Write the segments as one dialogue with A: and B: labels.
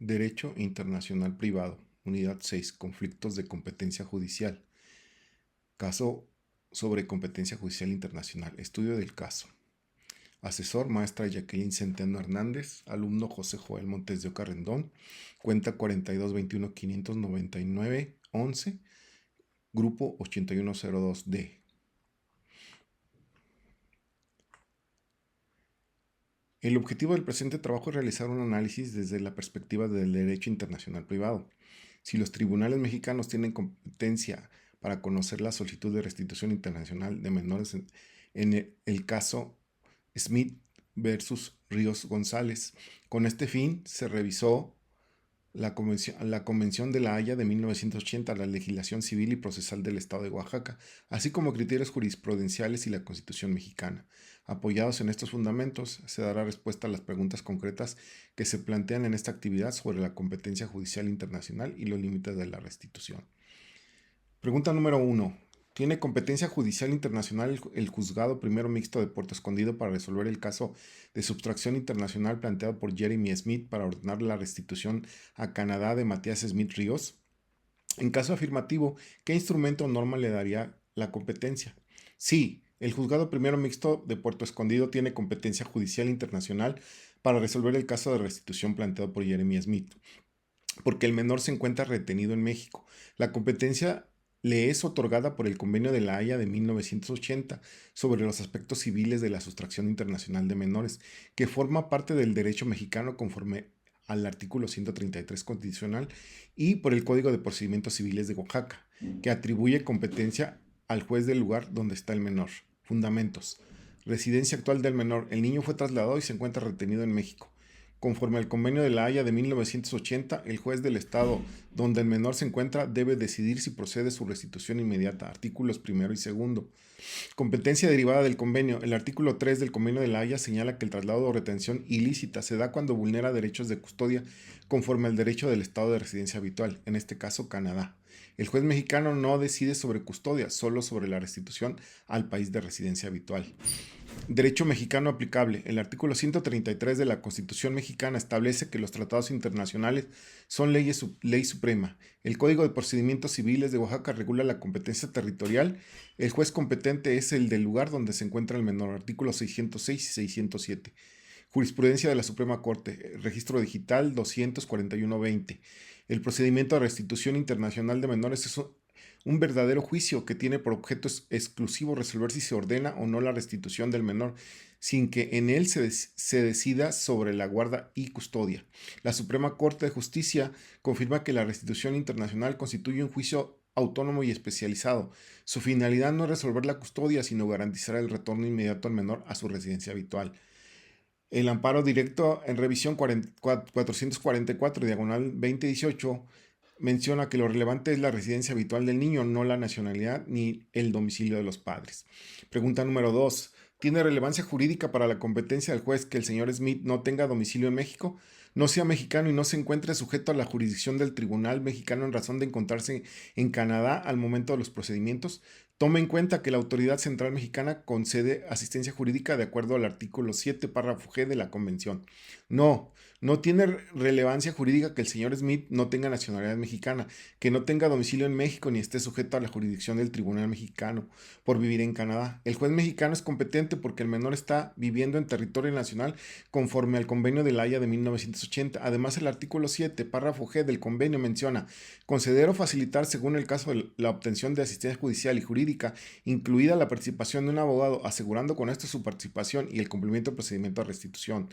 A: Derecho Internacional Privado, Unidad 6, Conflictos de competencia judicial. Caso sobre competencia judicial internacional. Estudio del caso. Asesor, maestra Jacqueline Centeno Hernández. Alumno, José Joel Montes de Oca Rendón. Cuenta 4221-599-11. Grupo 8102D. El objetivo del presente trabajo es realizar un análisis desde la perspectiva del derecho internacional privado. Si los tribunales mexicanos tienen competencia para conocer la solicitud de restitución internacional de menores en el caso Smith versus Ríos González. Con este fin se revisó la Convención de la Haya de 1980, la legislación civil y procesal del Estado de Oaxaca, así como criterios jurisprudenciales y la Constitución mexicana. Apoyados en estos fundamentos, se dará respuesta a las preguntas concretas que se plantean en esta actividad sobre la competencia judicial internacional y los límites de la restitución. Pregunta número 1. ¿Tiene competencia judicial internacional el juzgado primero mixto de Puerto Escondido para resolver el caso de sustracción internacional planteado por Jeremy Smith para ordenar la restitución a Canadá de Matías Smith Ríos? En caso afirmativo, ¿qué instrumento o norma le daría la competencia? Sí, el juzgado primero mixto de Puerto Escondido tiene competencia judicial internacional para resolver el caso de restitución planteado por Jeremy Smith, porque el menor se encuentra retenido en México. La competencia le es otorgada por el Convenio de la Haya de 1980 sobre los aspectos civiles de la sustracción internacional de menores, que forma parte del derecho mexicano conforme al artículo 133 constitucional, y por el Código de Procedimientos Civiles de Oaxaca, que atribuye competencia al juez del lugar donde está el menor. Fundamentos. Residencia actual del menor. El niño fue trasladado y se encuentra retenido en México. Conforme al Convenio de la Haya de 1980, el juez del estado donde el menor se encuentra debe decidir si procede su restitución inmediata. Artículos 1 y 2. Competencia derivada del convenio. El artículo 3 del Convenio de la Haya señala que el traslado o retención ilícita se da cuando vulnera derechos de custodia conforme al derecho del estado de residencia habitual, en este caso Canadá. El juez mexicano no decide sobre custodia, solo sobre la restitución al país de residencia habitual. Derecho mexicano aplicable. El artículo 133 de la Constitución mexicana establece que los tratados internacionales son ley suprema. El Código de Procedimientos Civiles de Oaxaca regula la competencia territorial. El juez competente es el del lugar donde se encuentra el menor. Artículos 606 y 607. Jurisprudencia de la Suprema Corte. Registro digital 241-20. El procedimiento de restitución internacional de menores es un verdadero juicio que tiene por objeto exclusivo resolver si se ordena o no la restitución del menor, sin que en él se decida sobre la guarda y custodia. La Suprema Corte de Justicia confirma que la restitución internacional constituye un juicio autónomo y especializado. Su finalidad no es resolver la custodia, sino garantizar el retorno inmediato al menor a su residencia habitual. El amparo directo en revisión 444, diagonal 2018, menciona que lo relevante es la residencia habitual del niño, no la nacionalidad ni el domicilio de los padres. Pregunta número 2. ¿Tiene relevancia jurídica para la competencia del juez que el señor Smith no tenga domicilio en México, no sea mexicano y no se encuentre sujeto a la jurisdicción del tribunal mexicano en razón de encontrarse en Canadá al momento de los procedimientos? Tome en cuenta que la Autoridad Central Mexicana concede asistencia jurídica de acuerdo al artículo 7, párrafo G de la Convención. No tiene relevancia jurídica que el señor Smith no tenga nacionalidad mexicana, que no tenga domicilio en México ni esté sujeto a la jurisdicción del Tribunal Mexicano por vivir en Canadá. El juez mexicano es competente porque el menor está viviendo en territorio nacional conforme al Convenio de la Haya de 1980. Además, el artículo 7, párrafo G del convenio menciona conceder o facilitar, según el caso, la obtención de asistencia judicial y jurídica, incluida la participación de un abogado, asegurando con esto su participación y el cumplimiento del procedimiento de restitución.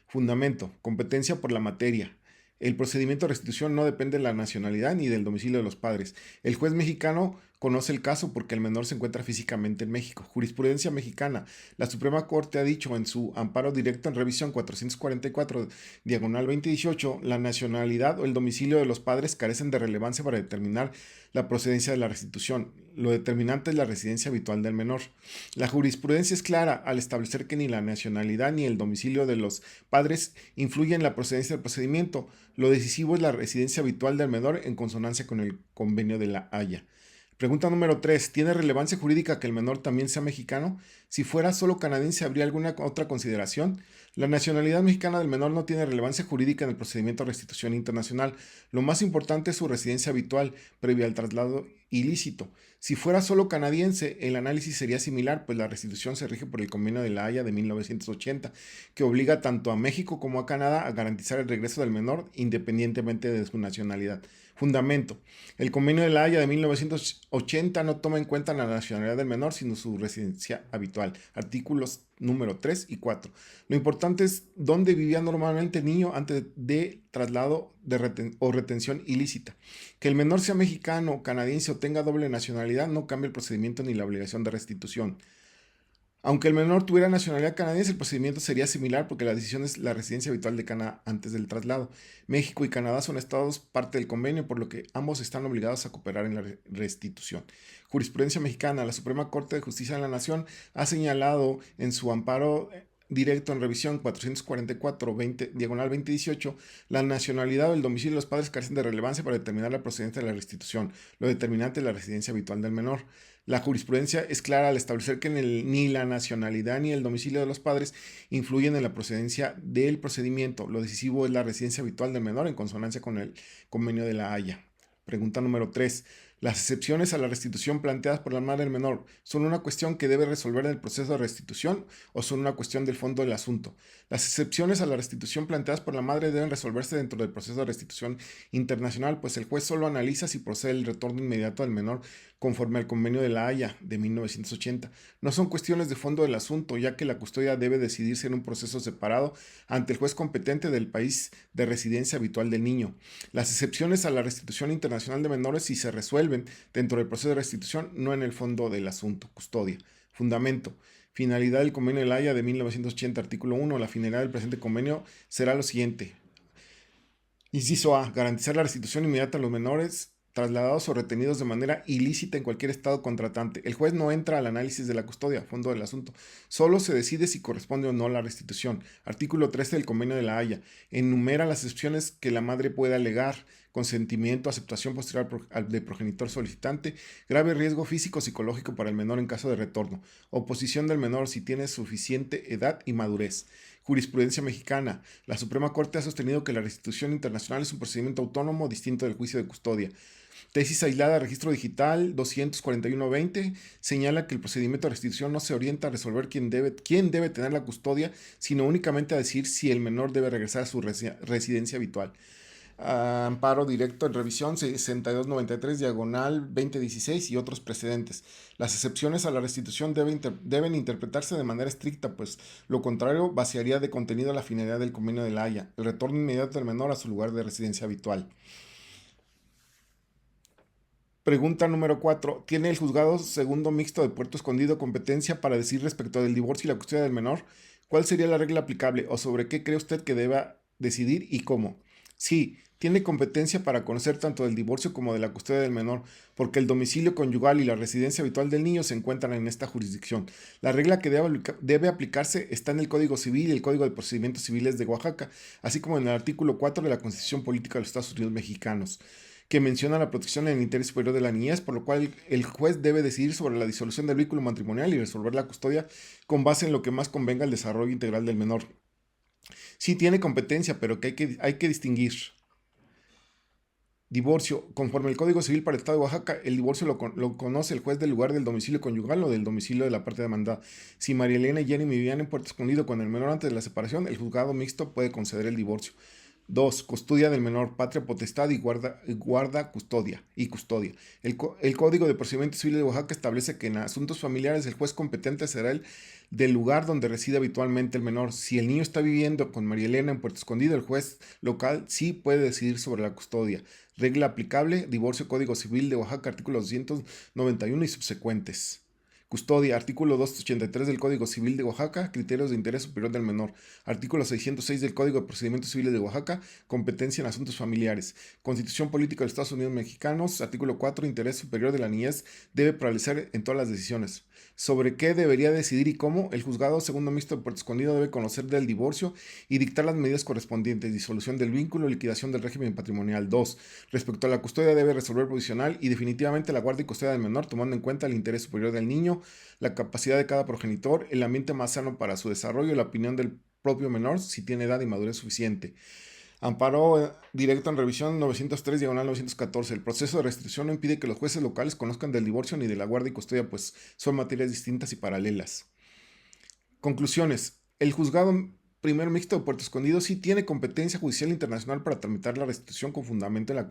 A: Fundamento. Competencia por la materia. El procedimiento de restitución no depende de la nacionalidad ni del domicilio de los padres. El juez mexicano conoce el caso porque el menor se encuentra físicamente en México. Jurisprudencia mexicana. La Suprema Corte ha dicho en su amparo directo en revisión 444, diagonal 2018, la nacionalidad o el domicilio de los padres carecen de relevancia para determinar la procedencia de la restitución. Lo determinante es la residencia habitual del menor. La jurisprudencia es clara al establecer que ni la nacionalidad ni el domicilio de los padres influyen en la procedencia del procedimiento. Lo decisivo es la residencia habitual del menor en consonancia con el Convenio de la Haya. Pregunta número 3. ¿Tiene relevancia jurídica que el menor también sea mexicano? Si fuera solo canadiense, ¿habría alguna otra consideración? La nacionalidad mexicana del menor no tiene relevancia jurídica en el procedimiento de restitución internacional. Lo más importante es su residencia habitual, previa al traslado ilícito. Si fuera solo canadiense, el análisis sería similar, pues la restitución se rige por el Convenio de La Haya de 1980, que obliga tanto a México como a Canadá a garantizar el regreso del menor independientemente de su nacionalidad. Fundamento. El Convenio de La Haya de 1980 no toma en cuenta la nacionalidad del menor, sino su residencia habitual. Artículos número 3 y 4. Lo importante es dónde vivía normalmente el niño antes de traslado o retención ilícita. Que el menor sea mexicano, canadiense o tenga doble nacionalidad no cambia el procedimiento ni la obligación de restitución. Aunque el menor tuviera nacionalidad canadiense, el procedimiento sería similar porque la decisión es la residencia habitual de Canadá antes del traslado. México y Canadá son estados parte del convenio, por lo que ambos están obligados a cooperar en la restitución. Jurisprudencia mexicana. La Suprema Corte de Justicia de la Nación ha señalado en su amparo directo en revisión 444-2018, la nacionalidad o el domicilio de los padres carecen de relevancia para determinar la procedencia de la restitución. Lo determinante es la residencia habitual del menor. La jurisprudencia es clara al establecer que ni la nacionalidad ni el domicilio de los padres influyen en la procedencia del procedimiento. Lo decisivo es la residencia habitual del menor en consonancia con el Convenio de La Haya. Pregunta número 3. ¿Las excepciones a la restitución planteadas por la madre del menor son una cuestión que debe resolver en el proceso de restitución o son una cuestión del fondo del asunto? Las excepciones a la restitución planteadas por la madre deben resolverse dentro del proceso de restitución internacional, pues el juez solo analiza si procede el retorno inmediato del menor conforme al Convenio de La Haya de 1980. No son cuestiones de fondo del asunto, ya que la custodia debe decidirse en un proceso separado ante el juez competente del país de residencia habitual del niño. Las excepciones a la restitución internacional de menores si se resuelven dentro del proceso de restitución, no en el fondo del asunto. Custodia. Fundamento. Finalidad del Convenio de La Haya de 1980, artículo 1. La finalidad del presente convenio será lo siguiente. Inciso A. Garantizar la restitución inmediata a los menores trasladados o retenidos de manera ilícita en cualquier estado contratante. El juez no entra al análisis de la custodia, fondo del asunto. Solo se decide si corresponde o no la restitución. Artículo 13 del Convenio de La Haya. Enumera las excepciones que la madre puede alegar: consentimiento, aceptación posterior de progenitor solicitante, grave riesgo físico o psicológico para el menor en caso de retorno, oposición del menor si tiene suficiente edad y madurez. Jurisprudencia mexicana. La Suprema Corte ha sostenido que la restitución internacional es un procedimiento autónomo distinto del juicio de custodia. Tesis aislada, registro digital 241-20, señala que el procedimiento de restitución no se orienta a resolver quién debe tener la custodia, sino únicamente a decir si el menor debe regresar a su residencia habitual. Amparo directo en revisión 6293 diagonal 2016 y otros precedentes. Las excepciones a la restitución deben interpretarse de manera estricta, pues lo contrario vaciaría de contenido la finalidad del Convenio de La Haya, el retorno inmediato del menor a su lugar de residencia habitual. Pregunta número 4. ¿Tiene el juzgado segundo mixto de Puerto Escondido competencia para decir respecto del divorcio y la custodia del menor? ¿Cuál sería la regla aplicable o sobre qué cree usted que deba decidir y cómo? Sí, tiene competencia para conocer tanto del divorcio como de la custodia del menor, porque el domicilio conyugal y la residencia habitual del niño se encuentran en esta jurisdicción. La regla que debe aplicarse está en el Código Civil y el Código de Procedimientos Civiles de Oaxaca, así como en el artículo 4 de la Constitución Política de los Estados Unidos Mexicanos, que menciona la protección en el interés superior de la niñez, por lo cual el juez debe decidir sobre la disolución del vínculo matrimonial y resolver la custodia con base en lo que más convenga al desarrollo integral del menor. Sí tiene competencia, pero que hay que distinguir. Divorcio. Conforme el Código Civil para el Estado de Oaxaca, el divorcio lo conoce el juez del lugar del domicilio conyugal o del domicilio de la parte demandada. Si María Elena y Jenny vivían en Puerto Escondido con el menor antes de la separación, el juzgado mixto puede conceder el divorcio. 2. Custodia del menor, patria potestad y custodia. El Código de Procedimientos Civiles de Oaxaca establece que en asuntos familiares el juez competente será el del lugar donde reside habitualmente el menor. Si el niño está viviendo con María Elena en Puerto Escondido, el juez local sí puede decidir sobre la custodia. Regla aplicable: divorcio, Código Civil de Oaxaca, artículos 291 y subsecuentes. Custodia, artículo 283 del Código Civil de Oaxaca, criterios de interés superior del menor. Artículo 606 del Código de Procedimientos Civiles de Oaxaca, competencia en asuntos familiares. Constitución Política de los Estados Unidos Mexicanos, artículo 4, interés superior de la niñez debe prevalecer en todas las decisiones. ¿Sobre qué debería decidir y cómo? El juzgado segundo mixto de Puerto Escondido debe conocer del divorcio y dictar las medidas correspondientes, disolución del vínculo, liquidación del régimen patrimonial. 2. Respecto a la custodia debe resolver provisional y definitivamente la guardia y custodia del menor, tomando en cuenta el interés superior del niño, la capacidad de cada progenitor, el ambiente más sano para su desarrollo y la opinión del propio menor si tiene edad y madurez suficiente. Amparo directo en revisión 903-914. El proceso de restitución no impide que los jueces locales conozcan del divorcio ni de la guardia y custodia, pues son materias distintas y paralelas. Conclusiones. El juzgado primero mixto de Puerto Escondido sí tiene competencia judicial internacional para tramitar la restitución con fundamento en la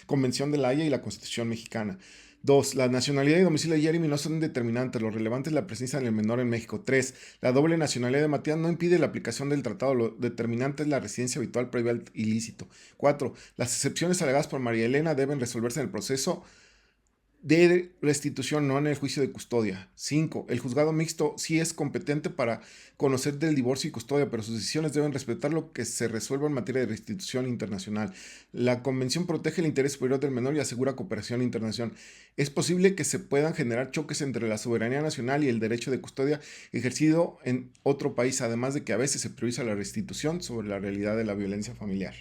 A: Convención de la Haya y la Constitución mexicana. 2. La nacionalidad y domicilio de Jeremy no son determinantes. Lo relevante es la presencia del menor en México. 3. La doble nacionalidad de Matías no impide la aplicación del tratado. Lo determinante es la residencia habitual previa al ilícito. 4. Las excepciones alegadas por María Elena deben resolverse en el proceso de restitución, no en el juicio de custodia. 5. El juzgado mixto sí es competente para conocer del divorcio y custodia, pero sus decisiones deben respetar lo que se resuelva en materia de restitución internacional. La convención protege el interés superior del menor y asegura cooperación internacional. Es posible que se puedan generar choques entre la soberanía nacional y el derecho de custodia ejercido en otro país, además de que a veces se prioriza la restitución sobre la realidad de la violencia familiar.